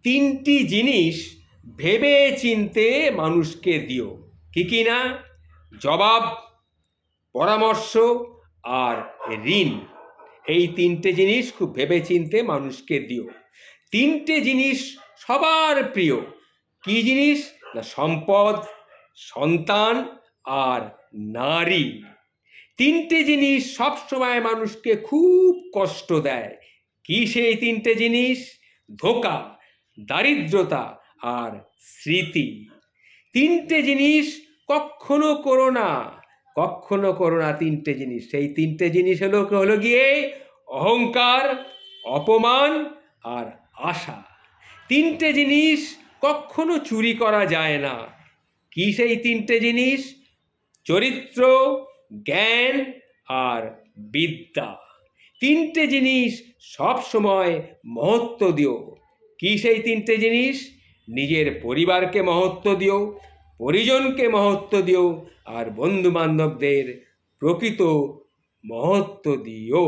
তিনটি জিনিস ভেবে চিনতে মানুষকে দিও। কি না? জবাব, পরামর্শ আর ঋণ। এই তিনটে জিনিস খুব ভেবে চিনতে মানুষকে দিও। তিনটে জিনিস সবার প্রিয়। কি জিনিস? না সম্পদ, সন্তান আর নারী। তিনটে জিনিস সবসময় মানুষকে খুব কষ্ট দেয়। কি সেই তিনটে জিনিস? ধোঁকা, দারিদ্রতা আর স্মৃতি। তিনটে জিনিস কখনো করো না, কখনো করো না তিনটে জিনিস। সেই তিনটে জিনিস হলো গিয়ে অহংকার, অপমান আর আশা। তিনটে জিনিস কখনো চুরি করা যায় না। কি সেই তিনটে জিনিস? চরিত্র, জ্ঞান আর বিদ্যা। তিনটে জিনিস সব সময় মহত্ব দিও। কি সেই তিনটে জিনিস? নিজের পরিবারকে মহত্ব দিও, পরিজনকে মহত্ব দিও আর বন্ধু বান্ধবদের প্রকৃত মহত্ব দিও।